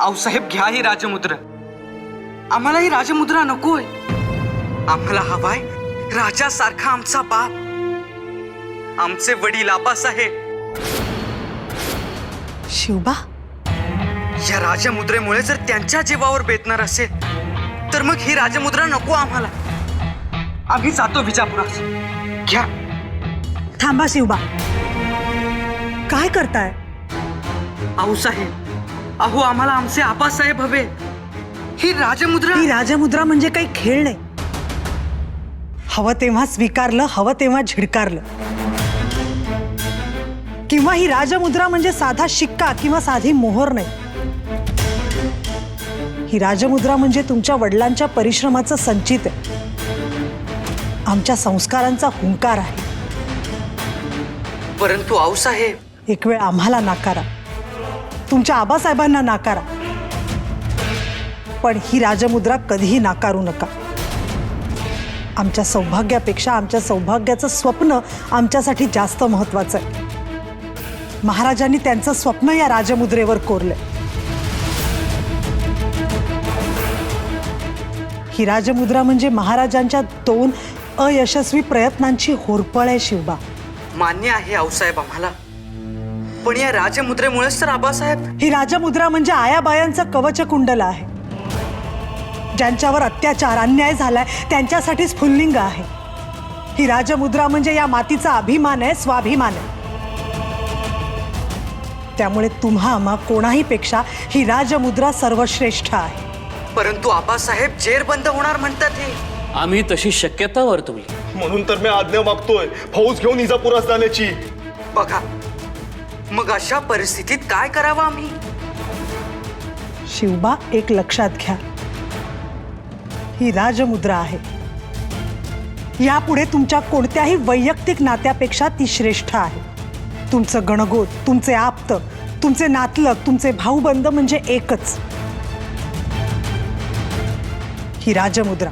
आऊसाहेब घ्या ही राजमुद्रा. आम्हाला ही राजमुद्रा नकोय. आम्हाला हवाय राजासारखा आमचा बाप, आमचे वडील आबासाहेब. शिवबा, या राजमुद्रेमुळे जर त्यांच्या जीवावर बेतणार असेल तर मग ही राजमुद्रा नको आम्हाला. आम्ही जातो विजापुरात. घ्या. थांबा शिवबा, काय करताय? आऊसाहेब, अहो आम्हाला आमचे आबासाहेब हवे. ही राजमुद्रा म्हणजे काही खेळ नाही. हवं तेव्हा स्वीकारलं, हवं तेव्हा झिडकारलं. किंवा ही राजमुद्रा म्हणजे साधा शिक्का किंवा साधी मोहर नाही. ही राजमुद्रा म्हणजे तुमच्या वडिलांच्या परिश्रमाचं संचित आहे, आमच्या संस्कारांचा हुंकार आहे. परंतु आऊसाहेब, एक वेळ आम्हाला नाकारा, तुमच्या आबासाहेबांना नाकारा, पण ही राजमुद्रा कधीही नाकारू नका. आमच्या सौभाग्यापेक्षा आमच्या सौभाग्याचं स्वप्न आमच्यासाठी जास्त महत्वाचं आहे. महाराजांनी त्यांचं स्वप्न या राजमुद्रेवर कोरलंय. ही राजमुद्रा म्हणजे महाराजांच्या 2 अयशस्वी प्रयत्नांची होरपळ आहे. शिवबा, मान्य आहे आऊसाहेब आम्हाला, पण या राजमुद्रेमुळेच तर आबासाहेब. ही राजमुद्रा म्हणजे आयाबायांचं कवचकुंडल आहे. ज्यांच्यावर अत्याचार अन्याय झालाय त्यांच्यासाठी स्फुल्लिंग आहे. ही राजमुद्रा म्हणजे या मातीचा अभिमान आहे, स्वाभिमान आहे. त्यामुळे तुम्हा आम्हा कोणाही पेक्षा ही राजमुद्रा सर्वश्रेष्ठ आहे. परंतु आबासाहेब जेरबंद होणार म्हणतात हे. आम्ही तशी शक्यता वर्तवली, म्हणून तर मी आज्ञा मागतोय फौज घेऊन इजापुरास जाण्याची. बघा मग अशा परिस्थितीत काय करावं आम्ही? शिवबा, एक लक्षात घ्या, ही राजमुद्रा आहे. यापुढे तुमच्या कोणत्याही वैयक्तिक नात्यापेक्षा ती श्रेष्ठ आहे. तुमचं गणगोत, तुमचे आप्त, तुमचे नातलग, तुमचे भाऊबंद म्हणजे एकच. ही राजमुद्रा,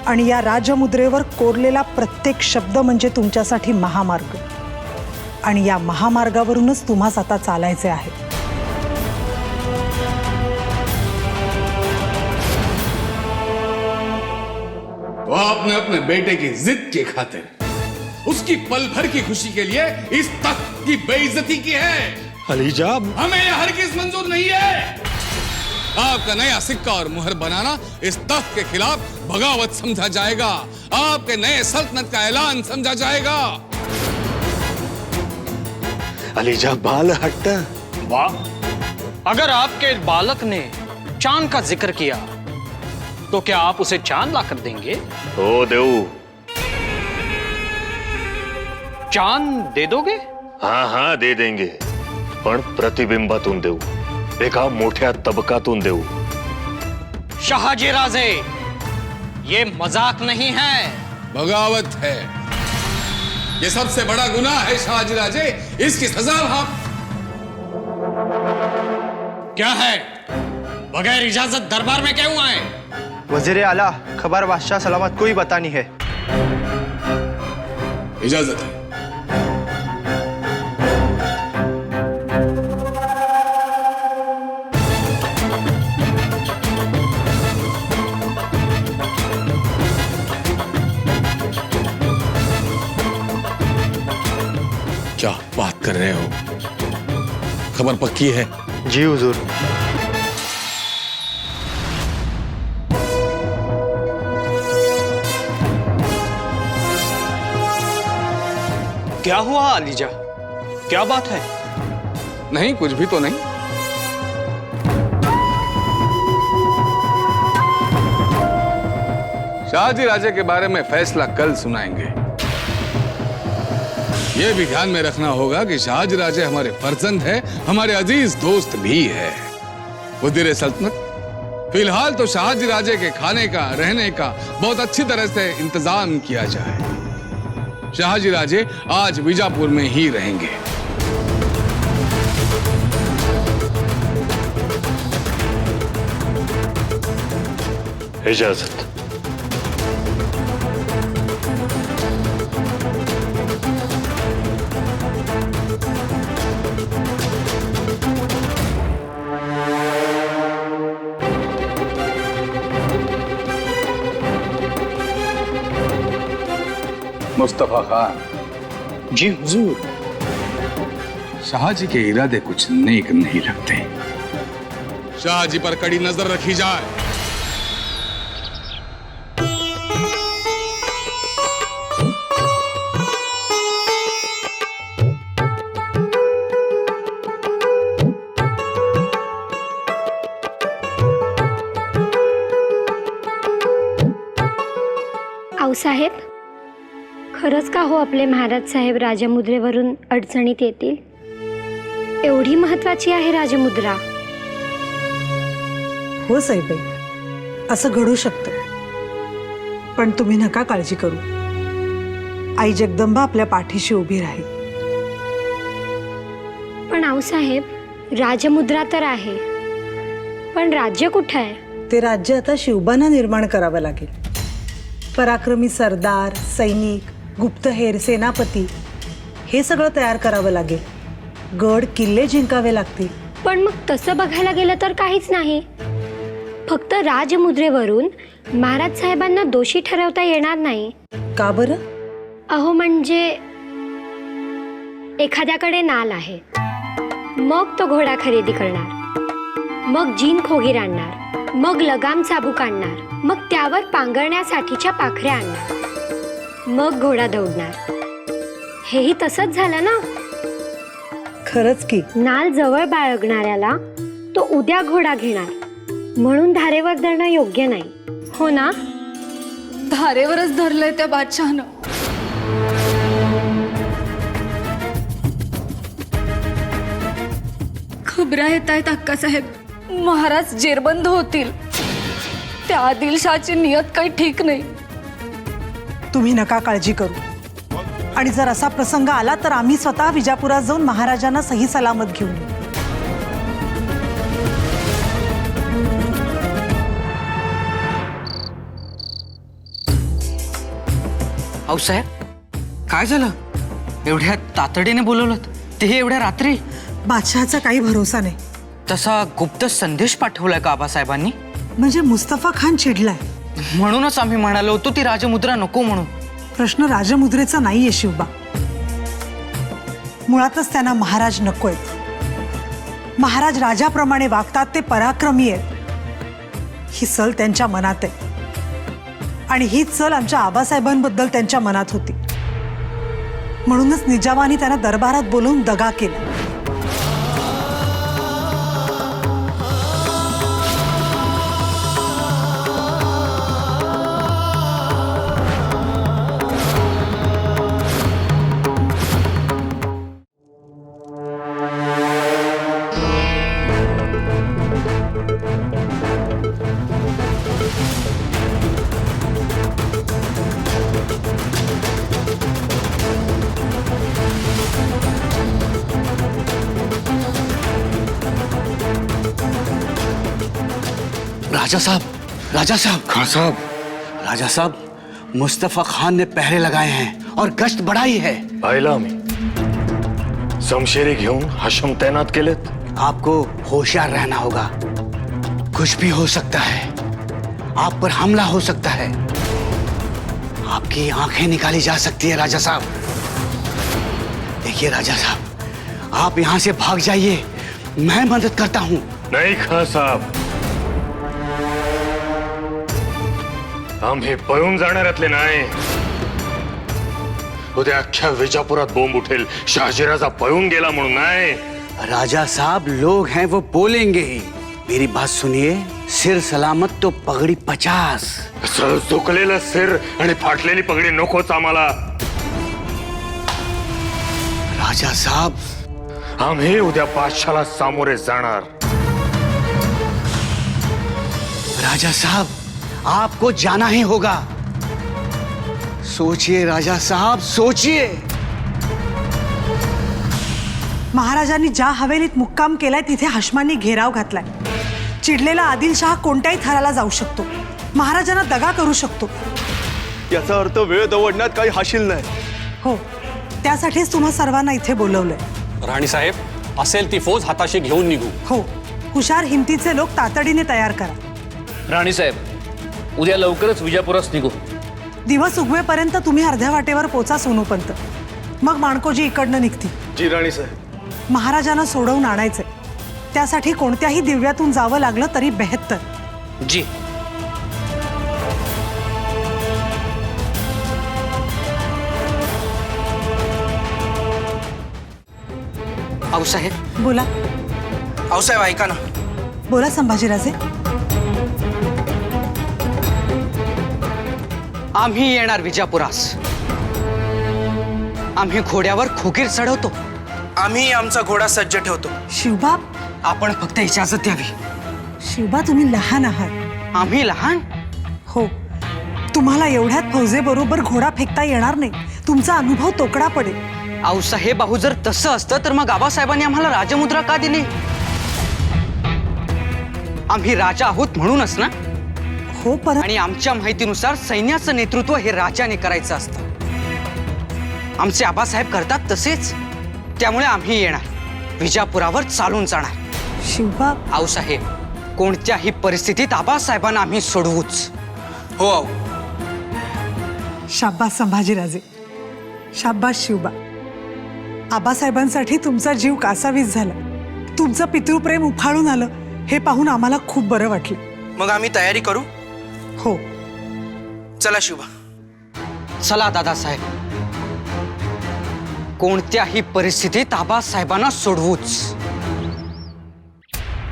आणि या राजमुद्रेवर कोरलेला प्रत्येक शब्द म्हणजे तुमच्यासाठी महामार्ग. आणि या महामार्गावरूनच तुम्हास आता चालायचे आहे. वो आपने अपने बेटे की जिद की खातिर, उसकी पल भर की खुशी के लिए इस तख्त की बेइज्जती की है. अलीजा, हमें यह हरगिज मंजूर नहीं है. आपका नया सिक्का और मुहर बनाना इस तख्त के खिलाफ बगावत समझा जाएगा. आपके नए सल्तनत का ऐलान समझा जाएगा. अलीजा, बाल हट. वाह, अगर आपके बालक ने चांद का जिक्र किया तो क्या आप उसे चांद लाकर देंगे? हो देऊ. चांद दे दोगे? हाँ हाँ दे देंगे, पण प्रतिबिंबातून देऊ, एका मोठ्या तबकातून देऊ. शहाजी राजे, ये मजाक नहीं है, बगावत है. ये सबसे बड़ा गुनाह है शाहजी राजे. इसकी सजा आप. क्या है, बगैर इजाजत दरबार में क्यों आए? वजीर आला, खबर बादशाह सलामत को ही बतानी है. इजाजत है. क्या बात कर रहे हो? खबर पक्की है? जी हुजूर. क्या हुआ अलीजा, क्या बात है? नहीं, कुछ भी तो नहीं. शाहजी राजे के बारे में फैसला कल सुनाएंगे. यह भी ध्यान में रखना होगा कि शाहजी राजे हमारे फर्जंद है, हमारे अजीज दोस्त भी है. वजीर सल्तनत, फिलहाल तो शाहजी राजे के खाने का, रहने का बहुत अच्छी तरह से इंतजाम किया जाए. शाहजी राजे आज बीजापुर में ही रहेंगे. इजाजत. मुस्तफा खान। जी हुजूर। शाहजी के इरादे कुछ नेक नहीं लगते। शाहजी पर कड़ी नजर रखी जाए। आऊसाहेब, खरंच का हो आपले महाराज साहेब राजमुद्रेवरून अडचणीत येतील? एवढी महत्वाची आहे राजमुद्रा? हो साहेबाई, असं घडू शकतं, पण तुम्ही नका काळजी करू. आई जगदंबा आपल्या पाठीशी उभी राहील. पण आऊसाहेब, राजमुद्रा तर आहे, पण राज्य कुठं आहे? ते राज्य आता शिवबांना निर्माण करावं लागेल. पराक्रमी सरदार, सैनिक, गुप्तहेर, सेनापती हे सगळं तयार करावं लागेल. गड किल्ले जिंकावे लागतील. पण मग तसं बघायला गेलं तर काहीच नाही. फक्त राजमुद्रेवरून महाराज साहेबांना दोषी ठरवता येणार नाही. का बरं? अहो म्हणजे एखाद्याकडे नाल आहे, मग तो घोडा खरेदी करणार, मग जीन खोगीर आणणार, मग लगाम चाबूक आणणार, मग त्यावर पांघरण्यासाठीच्या पाखऱ्या आणणार, मग घोडा दौडणार. हेही तसंच झालं ना. खरंच की. नाल जवळ बाळगणाऱ्याला तो उद्या घोडा घेणार, म्हणून धारेवर धरणं योग्य नाही, हो ना? धारेवरच धरलंय त्या बादशहानं. खबरा येत आहेत अक्कासाहेब, महाराज जेरबंद होतील. त्या आदिलशाची नियत काही ठीक नाही. तुम्ही नका काळजी करू. आणि जर असा प्रसंग आला तर आम्ही स्वतः विजापुरात जाऊन महाराजांना सही सलामत घेऊन येऊ. आऊसाहेब, काय झालं? एवढ्या तातडीने बोलवलं, तेही एवढ्या रात्री? बादशहाचा काही भरोसा नाही. तसा गुप्त संदेश पाठवलाय का आबासाहेबांनी? म्हणजे मुस्तफा खान चिडलाय. म्हणूनच आम्ही म्हणालो होतो ती राजमुद्रा नको म्हणून. प्रश्न राजमुद्रेचा नाहीये शिवबा. मुळातच त्यांना महाराज नकोयत. महाराज राजाप्रमाणे वागतात, ते पराक्रमी आहेत, ही सल त्यांच्या मनात आहे. आणि हीच सल आमच्या आबासाहेबांबद्दल त्यांच्या मनात होती. म्हणूनच निजामाने त्यांना दरबारात बोलवून दगा केला. राजा साहब, राजा साहब, खान साहब, राजा साहब, मुस्तफा खान ने पहरे लगाए हैं और गश्त बढ़ाई है. पाहिलं मी. समशेरी घेऊन हशम तैनात केलेत. आपको होशियार रहना होगा. कुछ भी हो सकता है. आप पर हमला हो सकता है. आपकी आंखें निकाली जा सकती है राजा साहब. देखिए राजा साहब, आप यहां से भाग जाइए, मैं मदद करता हूं. नाही खान साहब, आम्ही पळून जाणाऱ्यातले नाही. उद्या अख्ख्या विजापुरात बोंब उठेल, शहाजीराजा पळून गेला म्हणून नाही. राजा साहब, लोग हैं वो बोलेंगे ही. मेरी बात सुनिए, सिर सलामत तो पगड़ी 50. झुकलेलं सिर आणि फाटलेली पगडी नकोच आम्हाला. राजा साहब, आम्ही उद्या बादशाला सामोरे जाणार. राजा साहब, आपको जाना ही होगा. सोचिए राजा साहब, सोचिए. महाराजांनी ज्या हवेलीत मुक्काम केलाय तिथे हशमांनी घेराव घातलाय. चिडलेला आदिलशाह कोणत्याही थराला जाऊ शकतो, महाराजांना दगा करू शकतो. याचा अर्थ वेळ दवडण्यात काही हाशील नाही. हो, त्यासाठीच तुम्हा सर्वांना इथे बोलवलंय. राणी साहेब, असेल ती फौज हाताशी घेऊन निघू. हो, हुशार हिमतीचे लोक तातडीने तयार करा. राणी साहेब, उद्या लवकरच विजापुरास निघू. दिवस उगवेपर्यंत तुम्ही अर्ध्या वाटेवर पोचा सोनूपंत. मग माणकोजी इकडनं निघतील. जी राणी साहेब. महाराजांना सोडवून आणायचे. त्यासाठी कोणत्याही दिव्यातून जावं लागलं तरी बेहत्तर. जी. आऊसाहेब. बोला आऊसाहेब ऐका ना. बोला संभाजीराजे. आम्ही येणार विजापुरास. आम्ही घोड्यावर खोगीर चढवतो. आम्ही आमचा घोडा सज्ज ठेवतो. शिवबा. आपण फक्त इजाजत द्यावी. शिवबा तुम्ही लहान आहात. आम्ही लहान? हो, तुम्हाला एवढ्यात फौजेबरोबर घोडा फेकता येणार नाही. तुमचा अनुभव तोकडा पडेल. आऊसाहेब, भाऊ जर तसं असतं तर मग आबासाहेबांनी आम्हाला राजमुद्रा का दिली? आम्ही राजा आहोत म्हणूनच ना. हो, पण आणि आमच्या माहितीनुसार सैन्याचं नेतृत्व हे राजाने करायचं असतं. आमचे आबासाहेब करतात तसेच. त्यामुळे आम्ही येणार. विजापुरावर चालून जाणार. शिवबा. आऊसाहेब, कोणत्याही परिस्थितीत आबासाहेबांना आम्ही सोडवूच. हो आऊ. शाब्बास संभाजीराजे. शाब्बास शिवबा. आबासाहेबांसाठी तुमचा जीव कासावीस झाला. तुमचं पितृप्रेम उफाळून आलं हे पाहून आम्हाला खूप बरं वाटलं. मग आम्ही तयारी करू. हो. चला शिवबा. चला दादासाहेब. कोणत्याही परिस्थितीत आबासाहेबांना सोडवूच.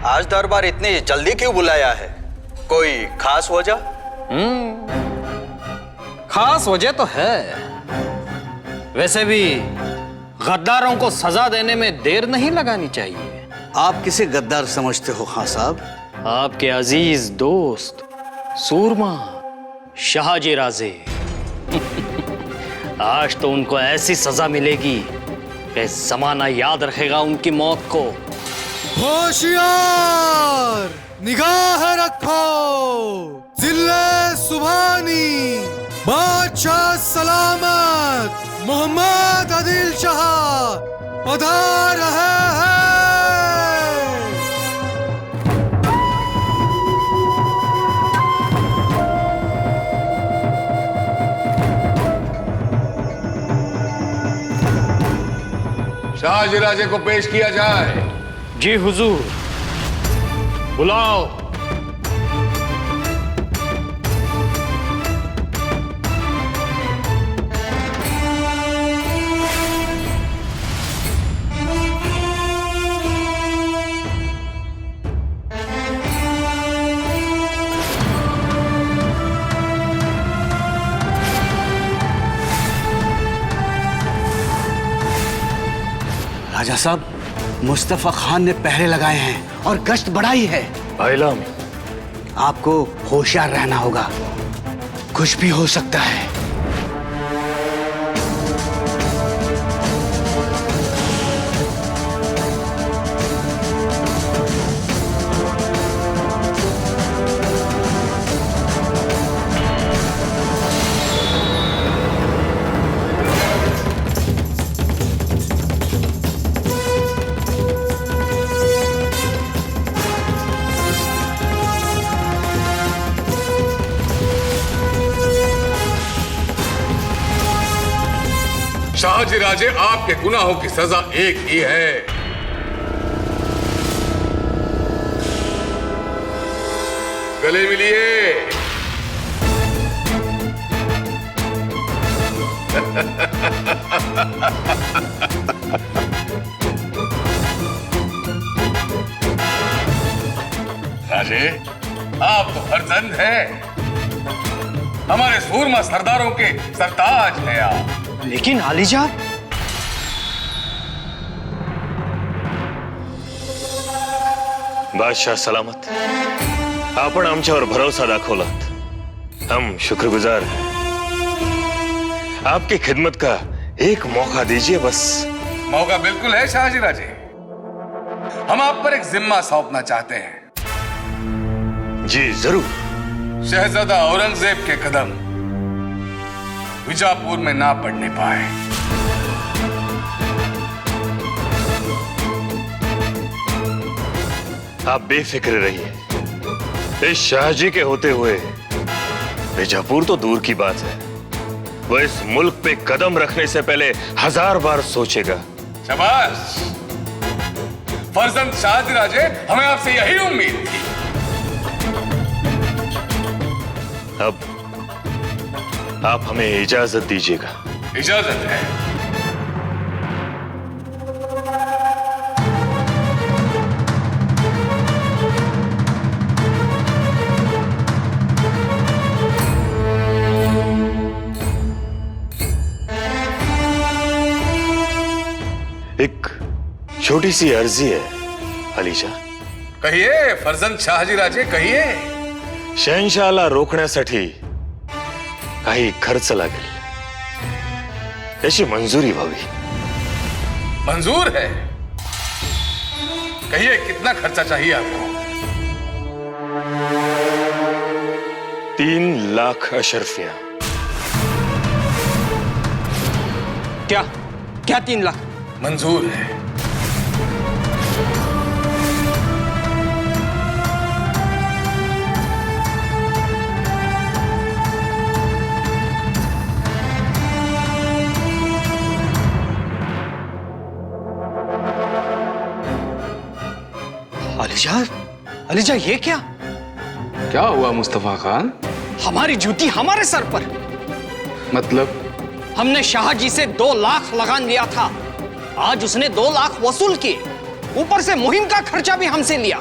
आज दरबार इतनी जल्दी क्यों बुलाया है? कोई खास वजह? खास वजह तो है. वैसे भी गद्दारों को सजा देने में देर नहीं लगानी चाहिए. आप किसे गद्दार समझते हो खां साहब? आपके अजीज दोस्त सूरमा शाहजी राजे. आज तो उनको ऐसी सजा मिलेगी कि जमाना याद रखेगा उनकी मौत को. होशियार, निगाह रखो. जिल्ले सुभानी, बादशाह सलामत, मोहम्मद आदिल शाह पधार रहे हैं. शाहजीराजे को पेश किया जाए. जी हुजूर. बुलाओ. राजा साहब, मुस्तफा खान ने पहरे लगाए हैं और गश्त बढ़ाई है. आइलम, आपको होशियार रहना होगा. कुछ भी हो सकता है. शाहजीराजे, आपके गुनाहों की सजा एक ही है. गले मिलिए. राजे, आप तो फर्जंद हैं. हमारे सूरमा सरदारों के सरताज हैं आप. लेकिन आलीजा. बादशाह सलामत. आपण आमच्यावर भरोसा दाखवलात. हम शुक्रगुजार हैं. आपकी खिदमत का एक मौका दीजिए बस. मौका बिल्कुल है शाहजीराजे. हम आप पर एक जिम्मा सौंपना चाहते हैं. जी जरूर. शहजादा औरंगजेब के कदम विजापुर में ना पड़ने पाए. आप बेफिक्र रहिए. इस शाहजी के होते हुए बीजापुर तो दूर की बात है, वो इस मुल्क पे कदम रखने से पहले 1000 बार सोचेगा। शाबाश। फर्जंद शाहजीराजे, हमें आपसे यही उम्मीद थी। अब आप हमें इजाजत दीजिएगा। इजाजत है। एक छोटी सी अर्जी है अलीजा। कहिए फर्जंद शाहजीराजे, कहिए। शहनशाहला रोखण्यासाठी काही खर्च लागेल, याची मंजुरी व्हावी। मंजूर है। कहिए कितना खर्चा चाहिए आपको? 3 लाख अशर्फियां। क्या क्या 3 लाख? मंजूर है। अलीजा, अलीजा ये क्या? क्या हुआ मुस्तफा खान? हमारी जूती हमारे सर पर। मतलब? हमने शाहजी से 2 लाख लगान लिया था, आज उसने 2 लाख वसूल किए, ऊपर से मुहिम का खर्चा भी हमसे लिया।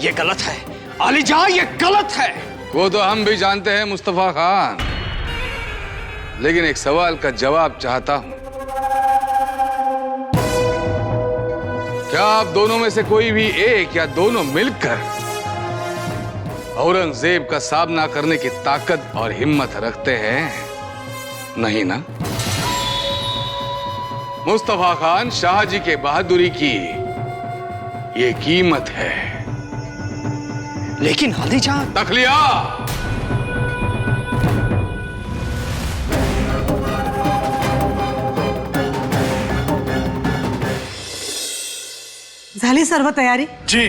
ये गलत है अलीजा, ये गलत है। वो तो हम भी जानते हैं मुस्तफा खान, लेकिन एक सवाल का जवाब चाहता हूं। क्या आप दोनों में से कोई भी एक या दोनों मिलकर औरंगजेब का सामना करने की ताकत और हिम्मत रखते हैं? नहीं ना? मुस्तफा खान, शाहजी के बहादुरी की ये कीमत है। लेकिन अलीजा, तखलिया, झाली सर्व तयारी? जी,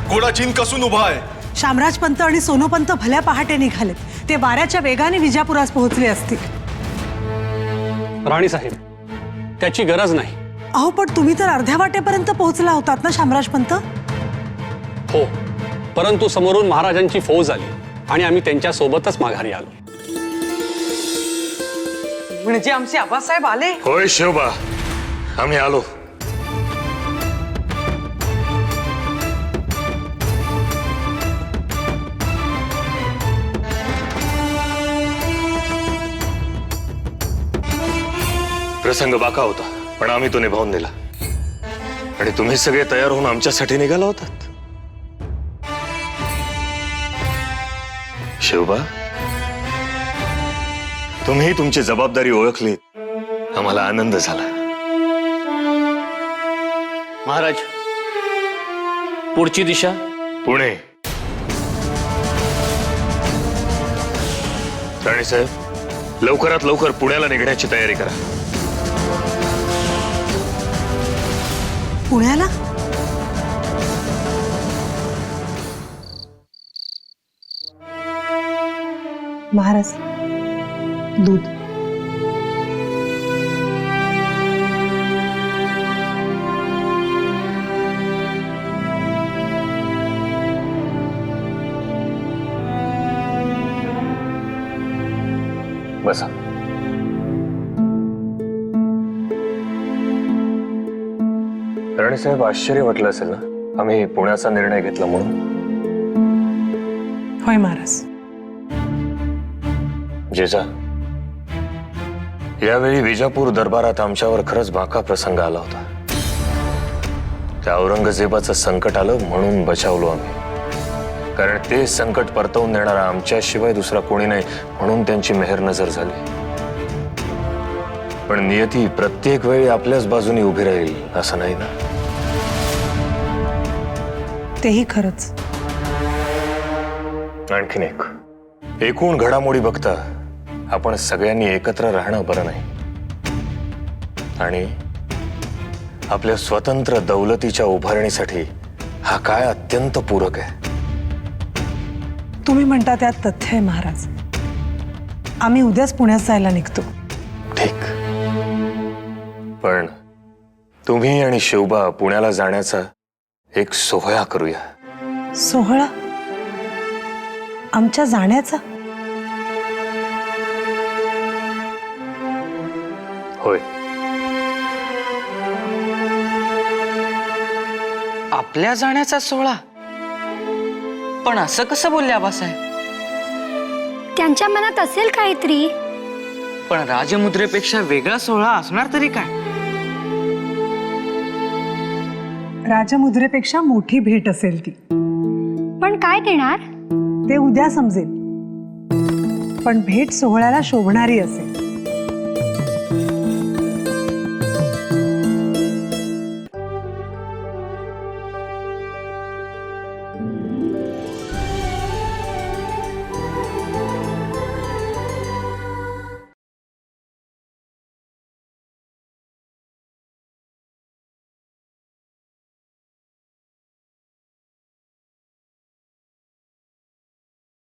घोडा चीन कसून उभा आहे। शामराज पंत आणि सोनोपंत भल्या पहाटे निघालेत. ते वाऱ्याच्या वेगाने विजापुरास पोहोचले असतील. राणी साहेब, त्याची गरज नाही. अहो, पण तुम्ही तर अर्ध्या वाटेपर्यंत पोहोचला होतात ना शामराज पंत? हो, परंतु समोरून महाराजांची फौज आली आणि आम्ही त्यांच्या सोबतच माघारी आलो. म्हणजे आमचे आबासाहेब आले? होय शिवबा, आम्ही आलो. प्रसंग बाका होता, पण आम्ही तो निभावून दिला. आणि तुम्ही सगळे तयार होऊन आमच्यासाठी निघाला होतात. शिवबा, तुम्ही तुमची जबाबदारी ओळखली, आम्हाला आनंद झाला. महाराज, पुढची दिशा? पुणे. राणीसाहेब, लवकरात लवकर पुण्याला निघण्याची तयारी करा. पुण्याला? महाराज, दूध. बसा. राणीसाहेब, आश्चर्य वाटलं असेल ना आम्ही पुण्याचा निर्णय घेतला म्हणून? होय महाराज. जेजा, यावेळी विजापूर दरबारात आमच्यावर खरंच बाका प्रसंग आला होता. त्या औरंगजेबाचं संकट आलं म्हणून बचावलो आम्ही. कारण ते संकट परतवून देणारा आमच्याशिवाय दुसरा कोणी नाही म्हणून त्यांची मेहर नजर झाली. पण नियती प्रत्येक वेळी आपल्याच बाजूने उभी राहील असं नाही ना. तेही खरंच. आणखीन एक, एकूण घडामोडी बघता आपण सगळ्यांनी एकत्र राहणं बरं नाही. आणि आपल्या स्वतंत्र दौलतीच्या उभारणीसाठी हा काळ अत्यंत पूरक आहे. तुम्ही म्हणता त्यात तथ्य आहे महाराज. आम्ही उद्याच पुण्यात जायला निघतो. ठीक. पण तुम्ही आणि शिवबा पुण्याला जाण्याचा एक सोहळा करूया. सोहळा? आमच्या जाण्याचा? होय. आपल्या जाण्याचा सोहळा? पण असं कसं बोलले आबासाहेब? त्यांच्या मनात असेल काहीतरी. पण राजमुद्रेपेक्षा वेगळा सोहळा असणार तरी काय? राजमुद्रेपेक्षा मोठी भेट असेल ती. पण काय देणार? ते उद्या समजेल. पण भेट सोहळ्याला शोभणारी असेल.